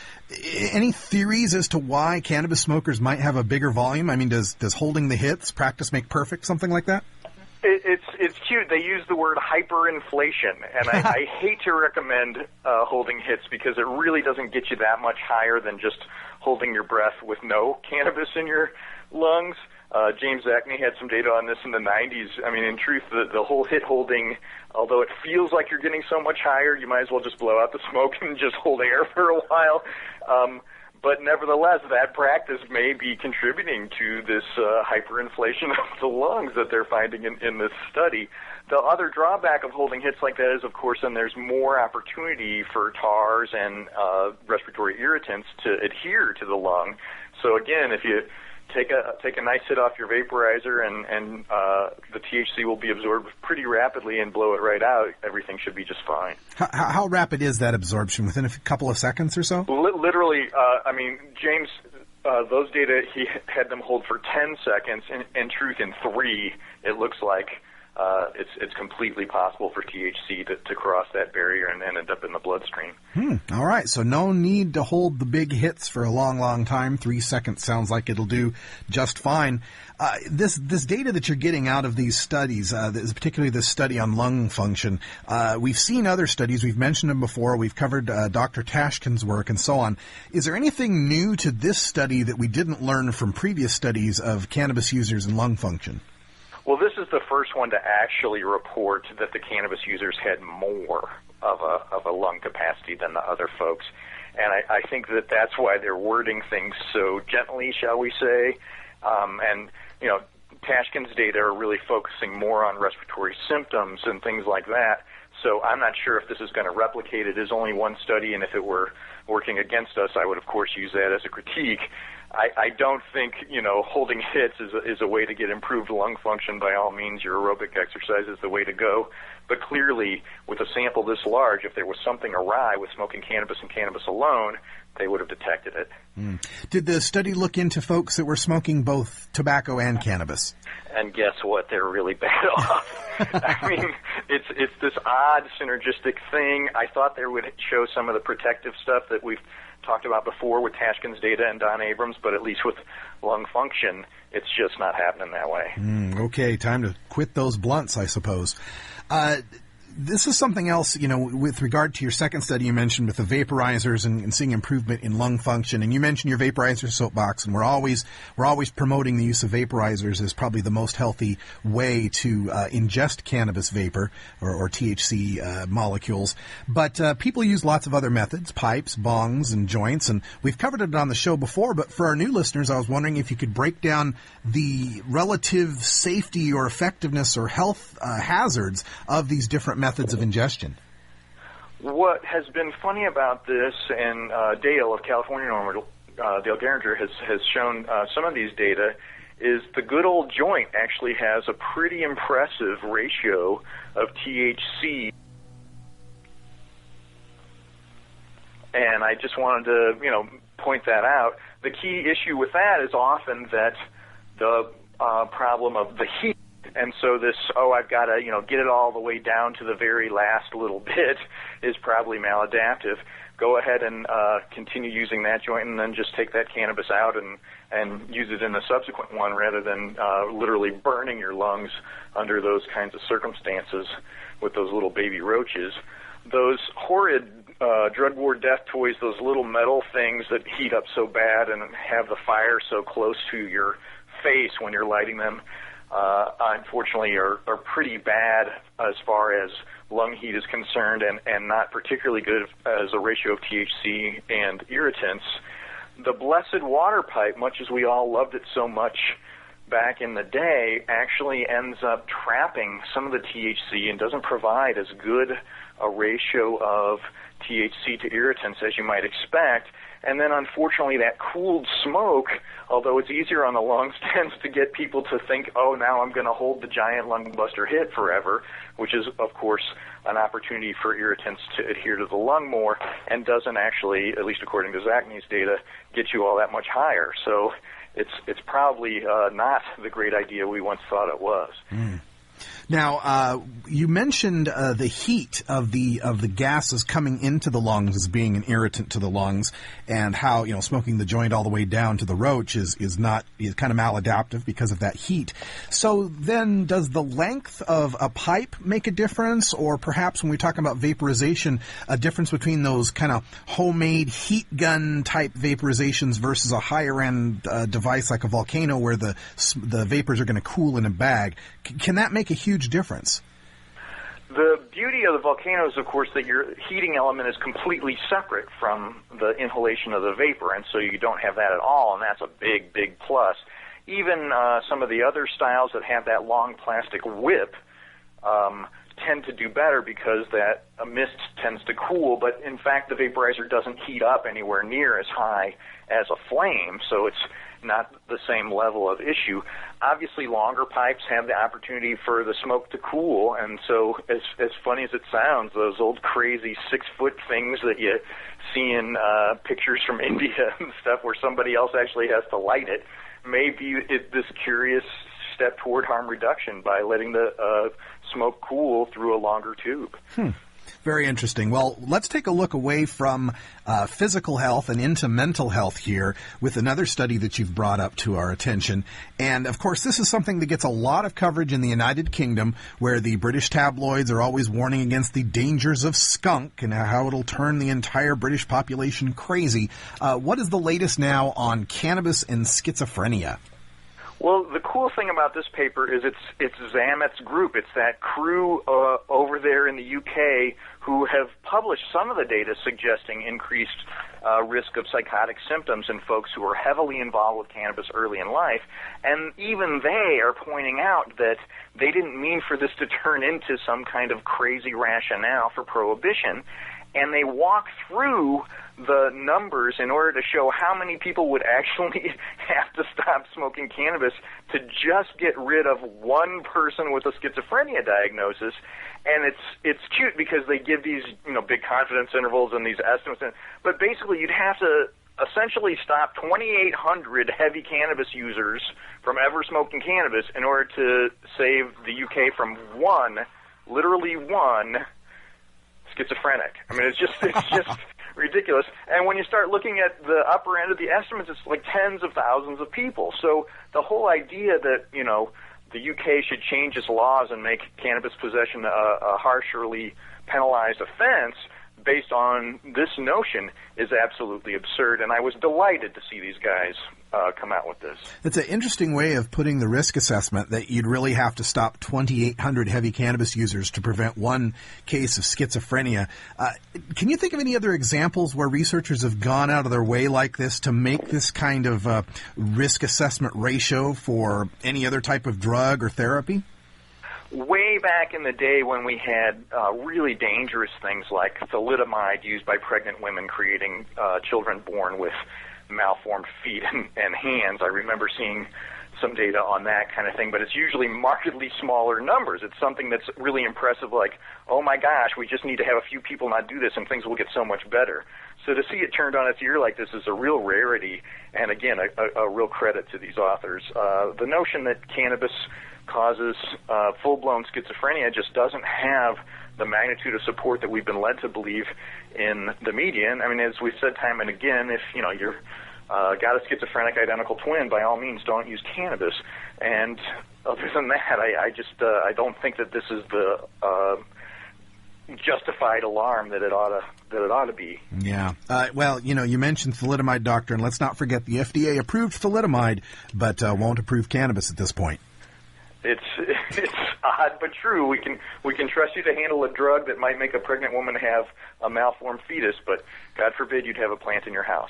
Any theories as to why cannabis smokers might have a bigger volume? I mean, does holding the hits, practice make perfect, something like that? It's cute. They use the word hyperinflation, and I hate to recommend holding hits because it really doesn't get you that much higher than just holding your breath with no cannabis in your lungs. James Acme had some data on this in the 90s. I mean, in truth, the whole hit holding, although it feels like you're getting so much higher, you might as well just blow out the smoke and just hold air for a while. But nevertheless, that practice may be contributing to this hyperinflation of the lungs that they're finding in this study. The other drawback of holding hits like that is, of course, then there's more opportunity for tars and respiratory irritants to adhere to the lung. So again, if you take a nice hit off your vaporizer and the THC will be absorbed pretty rapidly and blow it right out, everything should be just fine. How rapid is that absorption? Within a couple of seconds or so? Literally, James, those data, he had them hold for 10 seconds. In truth, in 3, it looks like it's completely possible for THC to cross that barrier and end up in the bloodstream. All right, so no need to hold the big hits for a long, long time. 3 seconds sounds like it'll do just fine. This data that you're getting out of these studies, particularly this study on lung function, we've seen other studies. We've mentioned them before. We've covered Dr. Tashkin's work and so on. Is there anything new to this study that we didn't learn from previous studies of cannabis users and lung function? Well, this is the first one to actually report that the cannabis users had more of a lung capacity than the other folks. And I think that that's why they're wording things so gently, shall we say. Tashkin's data are really focusing more on respiratory symptoms and things like that. So I'm not sure if this is going to replicate. It is only one study, and if it were working against us, I would, of course, use that as a critique. I don't think, holding hits is a way to get improved lung function. By all means, your aerobic exercise is the way to go. But clearly, with a sample this large, if there was something awry with smoking cannabis and cannabis alone, they would have detected it. Did the study look into folks that were smoking both tobacco and cannabis? And guess what? They're really bad off. I mean, it's this odd synergistic thing. I thought they would show some of the protective stuff that we've talked about before with Tashkin's data and Don Abrams, but at least with lung function, it's just not happening that way. Okay, time to quit those blunts, I suppose. This is something else, with regard to your second study you mentioned with the vaporizers and seeing improvement in lung function. And you mentioned your vaporizer soapbox, and we're always promoting the use of vaporizers as probably the most healthy way to ingest cannabis vapor or THC molecules. But people use lots of other methods, pipes, bongs, and joints, and we've covered it on the show before. But for our new listeners, I was wondering if you could break down the relative safety or effectiveness or health hazards of these different methods of ingestion. What has been funny about this, and Dale of California NORML, Dale Geringer, has shown some of these data, is the good old joint actually has a pretty impressive ratio of THC. And I just wanted to, point that out. The key issue with that is often that the problem of the heat And so this, I've got to, get it all the way down to the very last little bit is probably maladaptive. Go ahead and continue using that joint, and then just take that cannabis out and use it in the subsequent one, rather than literally burning your lungs under those kinds of circumstances with those little baby roaches. Those horrid drug war death toys, those little metal things that heat up so bad and have the fire so close to your face when you're lighting them, unfortunately are pretty bad as far as lung heat is concerned, and not particularly good as a ratio of THC and irritants. The blessed water pipe, much as we all loved it so much back in the day, actually ends up trapping some of the THC and doesn't provide as good a ratio of THC to irritants as you might expect. And then, unfortunately, that cooled smoke, although it's easier on the lungs, tends to get people to think, now I'm going to hold the giant lung buster hit forever, which is, of course, an opportunity for irritants to adhere to the lung more, and doesn't actually, at least according to Zacny's data, get you all that much higher. So it's probably not the great idea we once thought it was. Mm. Now, you mentioned the heat of the gases coming into the lungs as being an irritant to the lungs, and how smoking the joint all the way down to the roach is kind of maladaptive because of that heat. So then, does the length of a pipe make a difference, or perhaps when we talk about vaporization, a difference between those kind of homemade heat gun type vaporizations versus a higher end device like a volcano where the vapors are going to cool in a bag? Can that make a huge difference? The beauty of the volcano is, of course, that your heating element is completely separate from the inhalation of the vapor, and so you don't have that at all, and that's a big, big plus. Even some of the other styles that have that long plastic whip tend to do better because that mist tends to cool, but in fact the vaporizer doesn't heat up anywhere near as high as a flame, so it's not the same level of issue. Obviously, longer pipes have the opportunity for the smoke to cool, and so as funny as it sounds, those old crazy 6-foot things that you see in pictures from India and stuff where somebody else actually has to light it, may be this curious step toward harm reduction by letting the smoke cool through a longer tube. Very interesting. Well, let's take a look away from physical health and into mental health here with another study that you've brought up to our attention. And, of course, this is something that gets a lot of coverage in the United Kingdom, where the British tabloids are always warning against the dangers of skunk and how it'll turn the entire British population crazy. What is the latest now on cannabis and schizophrenia? Well, the cool thing about this paper is it's Zamet's group. It's that crew over there in the UK who have published some of the data suggesting increased risk of psychotic symptoms in folks who are heavily involved with cannabis early in life. And even they are pointing out that they didn't mean for this to turn into some kind of crazy rationale for prohibition. And they walk through the numbers in order to show how many people would actually have to stop smoking cannabis to just get rid of one person with a schizophrenia diagnosis. And it's cute because they give these big confidence intervals and these estimates, but basically you'd have to essentially stop 2,800 heavy cannabis users from ever smoking cannabis in order to save the UK from literally one schizophrenic. I mean, it's just ridiculous. And when you start looking at the upper end of the estimates, it's like tens of thousands of people. So the whole idea that, the UK should change its laws and make cannabis possession a harshly penalized offense based on this notion is absolutely absurd. And I was delighted to see these guys come out with this. It's an interesting way of putting the risk assessment that you'd really have to stop 2,800 heavy cannabis users to prevent one case of schizophrenia. Can you think of any other examples where researchers have gone out of their way like this to make this kind of risk assessment ratio for any other type of drug or therapy? Way back in the day when we had really dangerous things like thalidomide used by pregnant women creating children born with malformed feet and hands, I remember seeing some data on that kind of thing, but it's usually markedly smaller numbers. It's something that's really impressive, like, oh my gosh, we just need to have a few people not do this and things will get so much better. So to see it turned on its ear like this is a real rarity, and again, a real credit to these authors. The notion that cannabis causes full-blown schizophrenia just doesn't have the magnitude of support that we've been led to believe in the media. And I mean, as we've said time and again, if you're got a schizophrenic identical twin, by all means, don't use cannabis. And other than that, I don't think that this is the justified alarm that it ought to be. Yeah. Well, you mentioned thalidomide, doctor, and let's not forget the FDA approved thalidomide, but won't approve cannabis at this point. It's odd but true. We can trust you to handle a drug that might make a pregnant woman have a malformed fetus, but God forbid you'd have a plant in your house.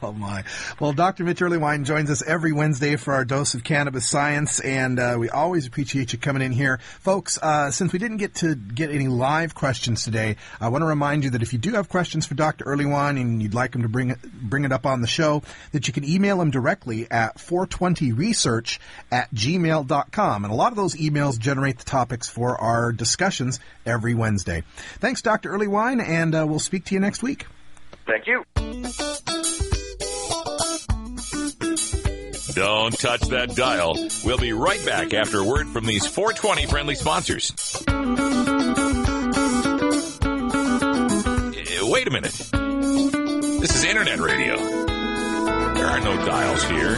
Oh my! Well, Dr. Mitch Earlywine joins us every Wednesday for our dose of cannabis science, and we always appreciate you coming in here, folks. Since we didn't get to get any live questions today, I want to remind you that if you do have questions for Dr. Earlywine and you'd like him to bring it up on the show, that you can email him directly at 420research@gmail.com. And a lot of those emails generate the topics for our discussions every Wednesday. Thanks, Dr. Earlywine, and we'll speak to you next week. Thank you. Don't touch that dial. We'll be right back after a word from these 420 friendly sponsors. Wait a minute. This is Internet radio. There are no dials here.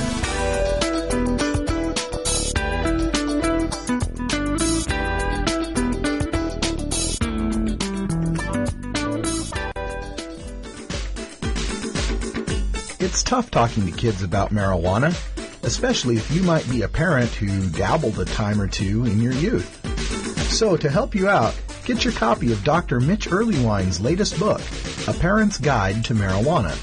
It's tough talking to kids about marijuana, especially if you might be a parent who dabbled a time or two in your youth. So to help you out, get your copy of Dr. Mitch Earlywine's latest book, A Parent's Guide to Marijuana.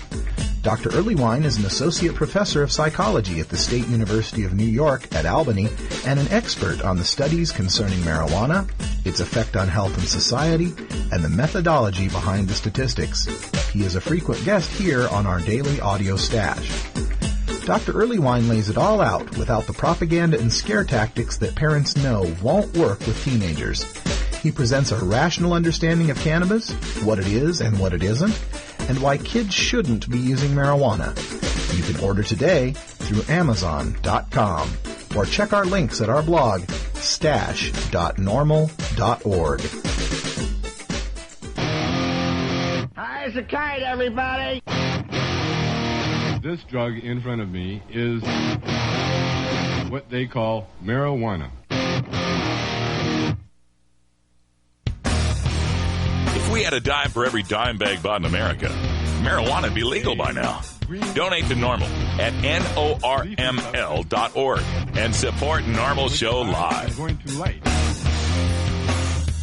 Dr. Earlywine is an associate professor of psychology at the State University of New York at Albany and an expert on the studies concerning marijuana, its effect on health and society, and the methodology behind the statistics. He is a frequent guest here on our daily audio stash. Dr. Earlywine lays it all out without the propaganda and scare tactics that parents know won't work with teenagers. He presents a rational understanding of cannabis, what it is and what it isn't, and why kids shouldn't be using marijuana. You can order today through Amazon.com or check our links at our blog, stash.normal.org. High as a kite, everybody! This drug in front of me is what they call marijuana. If we had a dime for every dime bag bought in America, marijuana would be legal by now. Donate to NORML at NORML.org and support NORML Show Live. Going to light.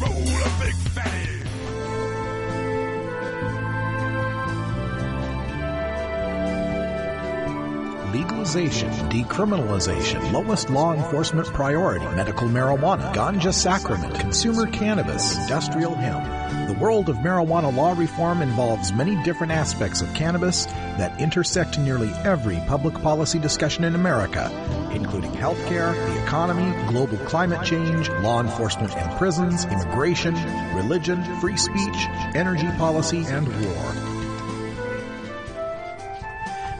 Roll a big fatty. Legalization, decriminalization, lowest law enforcement priority, medical marijuana, ganja sacrament, consumer cannabis, industrial hemp. The world of marijuana law reform involves many different aspects of cannabis that intersect nearly every public policy discussion in America, including healthcare, the economy, global climate change, law enforcement and prisons, immigration, religion, free speech, energy policy, and war.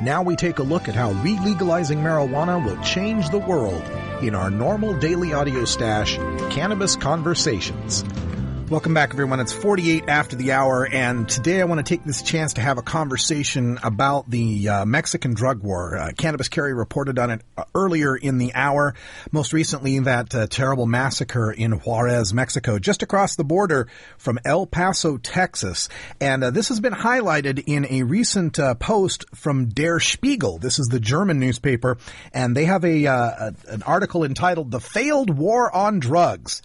Now we take a look at how re-legalizing marijuana will change the world in our normal daily audio stash, Cannabis Conversations. Welcome back, everyone. It's 48 after the hour, and today I want to take this chance to have a conversation about the Mexican drug war. Cannabis Carry reported on it earlier in the hour. Most recently, that terrible massacre in Juarez, Mexico, just across the border from El Paso, Texas. And this has been highlighted in a recent post from Der Spiegel. This is the German newspaper, and they have an article entitled "The Failed War on Drugs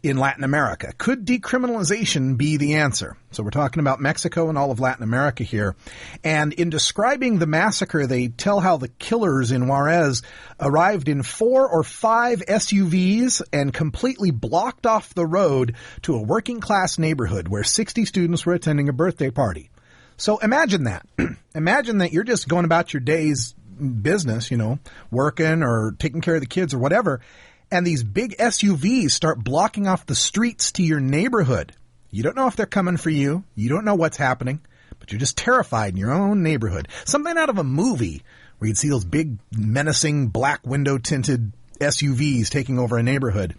in Latin America. Could decriminalization be the answer?" So we're talking about Mexico and all of Latin America here. And in describing the massacre, they tell how the killers in Juarez arrived in 4 or 5 SUVs and completely blocked off the road to a working class neighborhood where 60 students were attending a birthday party. So imagine that. Imagine that you're just going about your day's business, working or taking care of the kids or whatever, and these big SUVs start blocking off the streets to your neighborhood. You don't know if they're coming for you. You don't know what's happening, but you're just terrified in your own neighborhood. Something out of a movie where you'd see those big, menacing, black window-tinted SUVs taking over a neighborhood.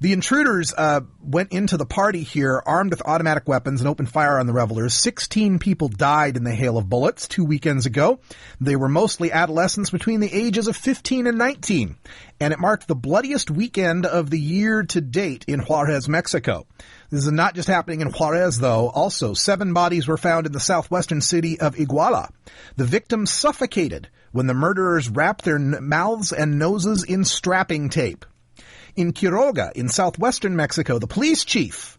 The intruders went into the party here armed with automatic weapons and opened fire on the revelers. 16 people died in the hail of bullets 2 weekends ago. They were mostly adolescents between the ages of 15 and 19, and it marked the bloodiest weekend of the year to date in Juarez, Mexico. This is not just happening in Juarez, though. Also, 7 bodies were found in the southwestern city of Iguala. The victims suffocated when the murderers wrapped their mouths and noses in strapping tape. In Quiroga, in southwestern Mexico, the police chief,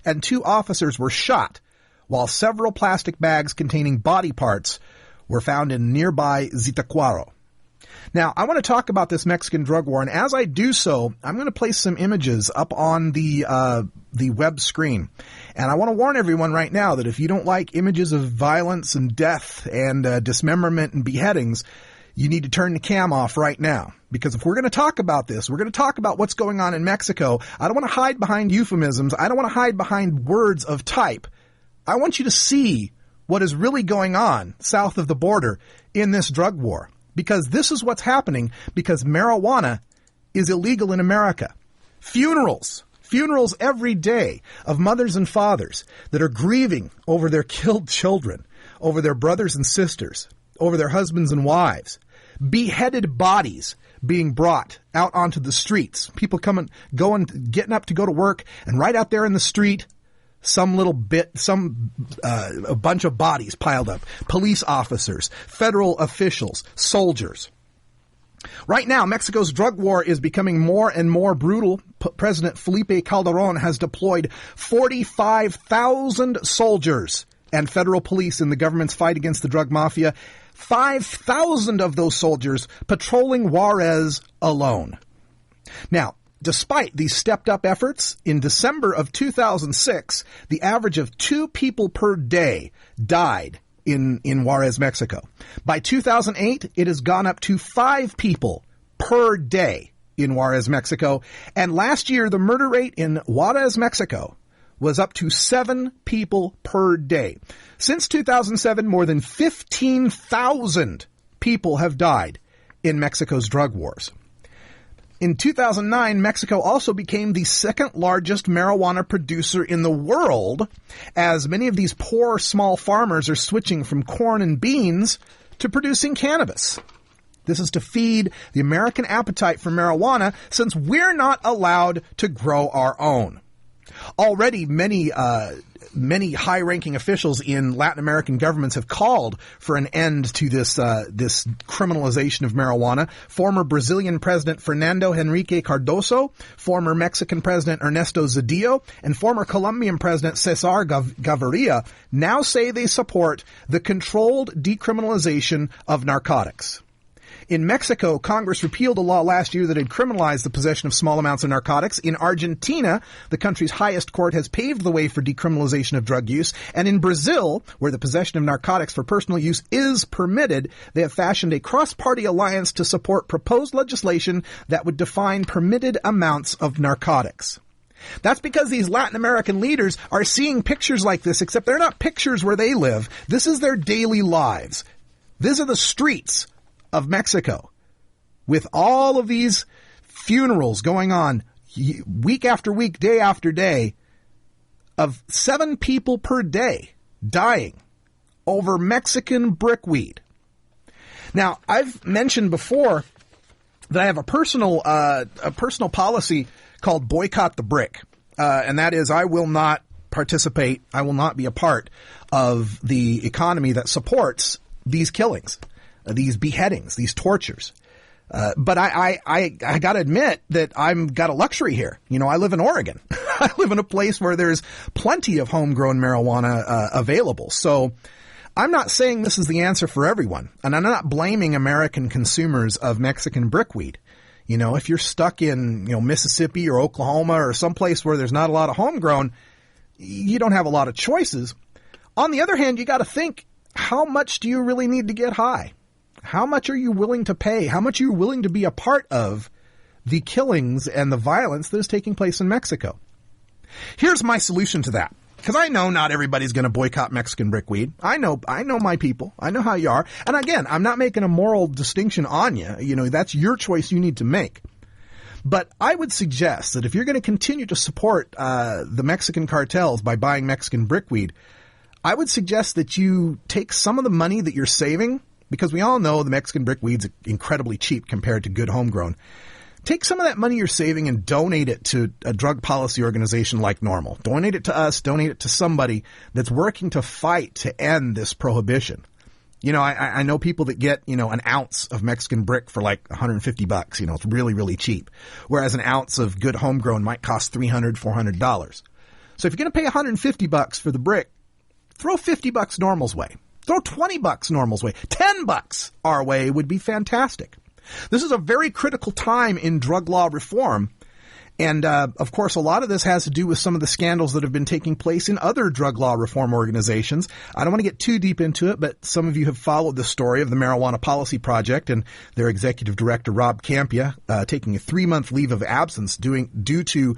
and 2 officers were shot, while several plastic bags containing body parts were found in nearby Zitácuaro. Now, I want to talk about this Mexican drug war, and as I do so, I'm going to place some images up on the web screen. And I want to warn everyone right now that if you don't like images of violence and death and dismemberment and beheadings, you need to turn the cam off right now. Because if we're going to talk about this, we're going to talk about what's going on in Mexico. I don't want to hide behind euphemisms. I don't want to hide behind words of type. I want you to see what is really going on south of the border in this drug war. Because this is what's happening because marijuana is illegal in America. Funerals every day of mothers and fathers that are grieving over their killed children, over their brothers and sisters, over their husbands and wives. Beheaded bodies being brought out onto the streets. People getting up to go to work, and right out there in the street, a bunch of bodies piled up. Police officers, federal officials, soldiers. Right now, Mexico's drug war is becoming more and more brutal. President Felipe Calderón has deployed 45,000 soldiers and federal police in the government's fight against the drug mafia. 5,000 of those soldiers patrolling Juarez alone. Now, despite these stepped-up efforts, in December of 2006, the average of 2 people per day died in Juarez, Mexico. By 2008, it has gone up to 5 people per day in Juarez, Mexico. And last year, the murder rate in Juarez, Mexico was up to 7 people per day. Since 2007, more than 15,000 people have died in Mexico's drug wars. In 2009, Mexico also became the second largest marijuana producer in the world, as many of these poor small farmers are switching from corn and beans to producing cannabis. This is to feed the American appetite for marijuana, since we're not allowed to grow our own. Already, many high-ranking officials in Latin American governments have called for an end to this criminalization of marijuana. Former Brazilian President Fernando Henrique Cardoso, former Mexican President Ernesto Zedillo, and former Colombian President Cesar Gaviria now say they support the controlled decriminalization of narcotics. In Mexico, Congress repealed a law last year that had criminalized the possession of small amounts of narcotics. In Argentina, the country's highest court has paved the way for decriminalization of drug use. And in Brazil, where the possession of narcotics for personal use is permitted, they have fashioned a cross-party alliance to support proposed legislation that would define permitted amounts of narcotics. That's because these Latin American leaders are seeing pictures like this, except they're not pictures where they live. This is their daily lives. These are the streets of Mexico, with all of these funerals going on week after week, day after day, of 7 people per day dying over Mexican brickweed. Now, I've mentioned before that I have a personal policy called boycott the brick, and that is I will not participate, I will not be a part of the economy that supports these killings, these beheadings, these tortures. But I got to admit that I've got a luxury here. You know, I live in Oregon. I live in a place where there's plenty of homegrown marijuana available. So I'm not saying this is the answer for everyone. And I'm not blaming American consumers of Mexican brickweed. You know, if you're stuck in, Mississippi or Oklahoma or someplace where there's not a lot of homegrown, you don't have a lot of choices. On the other hand, you got to think, how much do you really need to get high? How much are you willing to pay? How much are you willing to be a part of the killings and the violence that is taking place in Mexico? Here's my solution to that. because I know not everybody's going to boycott Mexican brickweed. I know my people. I know how you are. And again, I'm not making a moral distinction on you. You know, that's your choice you need to make. But I would suggest that if you're going to continue to support the Mexican cartels by buying Mexican brickweed, I would suggest that you take some of the money that you're saving, because we all know the Mexican brickweed's incredibly cheap compared to good homegrown. Take some of that money you're saving and donate it to a drug policy organization like NORML. Donate it to us. Donate it to somebody that's working to fight to end this prohibition. You know, I know people that get, you know, an ounce of Mexican brick for like $150. You know, it's really, really cheap. Whereas an ounce of good homegrown might cost $300, $400. So if you're going to pay $150 for the brick, throw $50 NORML's way. Throw $20 NORML's way. $10 our way would be fantastic. This is a very critical time in drug law reform. And, of course, a lot of this has to do with some of the scandals that have been taking place in other drug law reform organizations. I don't want to get too deep into it, but some of you have followed the story of the Marijuana Policy Project and their executive director, Rob Campia, taking a 3-month leave of absence due to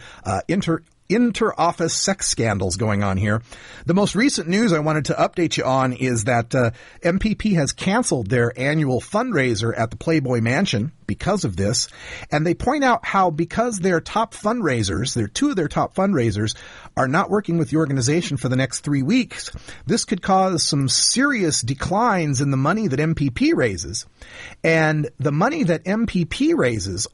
inter-office sex scandals going on here. The most recent news I wanted to update you on is that MPP has canceled their annual fundraiser at the Playboy Mansion because of this. And they point out how because their top fundraisers, two of their top fundraisers, are not working with the organization for the next 3 weeks, this could cause some serious declines in the money that MPP raises. And the money that MPP raises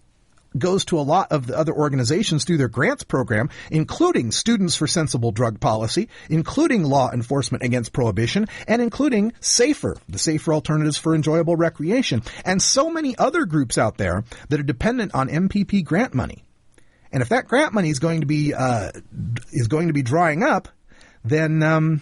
goes to a lot of the other organizations through their grants program, including Students for Sensible Drug Policy, including Law Enforcement Against Prohibition, and including SAFER, the Safer Alternatives for Enjoyable Recreation, and so many other groups out there that are dependent on MPP grant money. And if that grant money is going to be drying up, then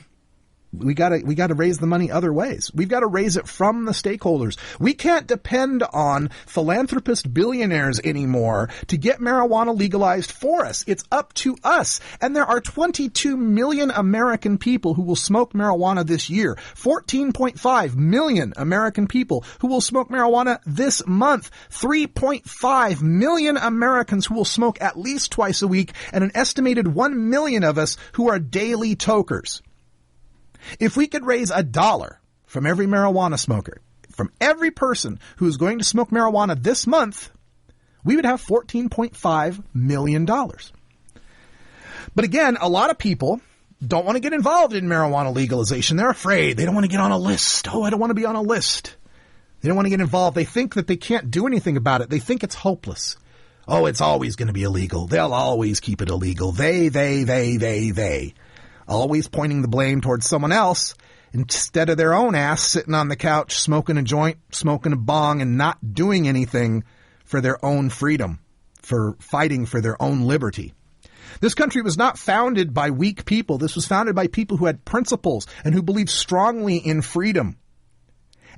we got to raise the money other ways. We've got to raise it from the stakeholders. We can't depend on philanthropist billionaires anymore to get marijuana legalized for us. It's up to us. And there are 22 million American people who will smoke marijuana this year. 14.5 million American people who will smoke marijuana this month. 3.5 million Americans who will smoke at least twice a week, and an estimated 1 million of us who are daily tokers. If we could raise $1 from every marijuana smoker, from every person who's going to smoke marijuana this month, we would have $14.5 million. But again, a lot of people don't want to get involved in marijuana legalization. They're afraid. They don't want to get on a list. Oh, I don't want to be on a list. They don't want to get involved. They think that they can't do anything about it. They think it's hopeless. Oh, it's always going to be illegal. They'll always keep it illegal. They. Always pointing the blame towards someone else instead of their own ass sitting on the couch, smoking a joint, smoking a bong, and not doing anything for their own freedom, for fighting for their own liberty. This country was not founded by weak people. This was founded by people who had principles and who believed strongly in freedom.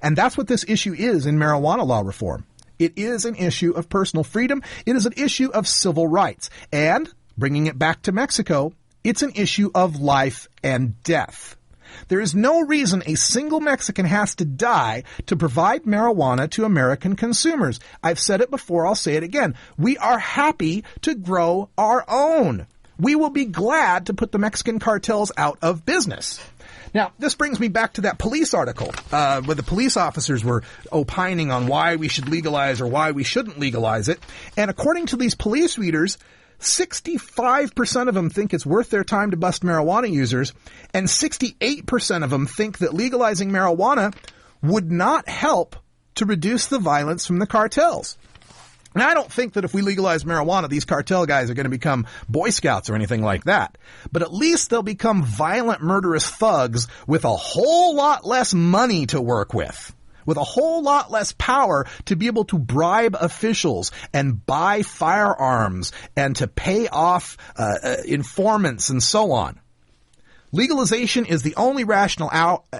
And that's what this issue is in marijuana law reform. It is an issue of personal freedom. It is an issue of civil rights. And, bringing it back to Mexico, it's an issue of life and death. There is no reason a single Mexican has to die to provide marijuana to American consumers. I've said it before, I'll say it again. We are happy to grow our own. We will be glad to put the Mexican cartels out of business. Now, this brings me back to that police article where the police officers were opining on why we should legalize or why we shouldn't legalize it. And according to these police readers, 65% of them think it's worth their time to bust marijuana users, and 68% of them think that legalizing marijuana would not help to reduce the violence from the cartels. Now, I don't think that if we legalize marijuana, these cartel guys are going to become Boy Scouts or anything like that. But at least they'll become violent, murderous thugs with a whole lot less money to work with a whole lot less power to be able to bribe officials and buy firearms and to pay off informants and so on. Legalization is the only rational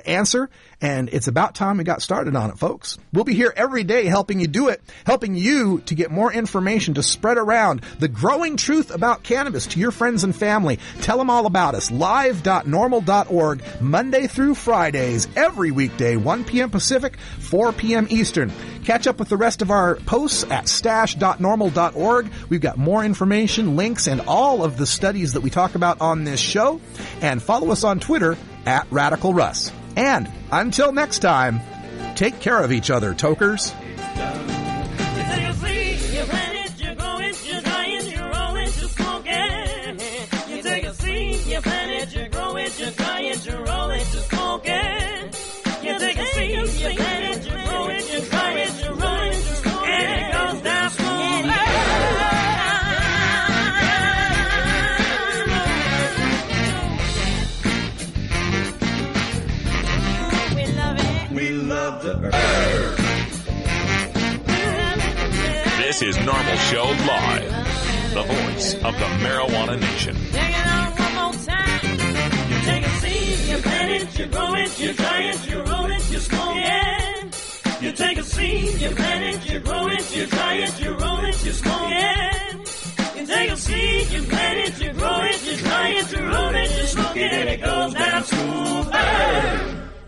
answer, and it's about time we got started on it, folks. We'll be here every day helping you do it, helping you to get more information to spread around the growing truth about cannabis to your friends and family. Tell them all about us. Live.normal.org, Monday through Fridays, every weekday, 1 p.m. Pacific, 4 p.m. Eastern. Catch up with the rest of our posts at stash.normal.org. We've got more information, links, and all of the studies that we talk about on this show. and follow us on Twitter at Radical Russ. And until next time, take care of each other, tokers. You plant it, you grow it, you dry it, you roll it, you smoke it. You take a seed, you plant it, you grow it, you dry it, you roll it, you smoke it. And it goes down smooth. We love it. We love the earth. This is NORML Show Live, the voice of the marijuana nation. You plant it, you grow it, you dry it, you roll it, you smoke it. You take a seed, you plant it, you grow it, you dry it, you roll it, you smoke it. You take a seed, you plant it, you grow it, you dry it, you roll it, you smoke it, and it goes down smooth.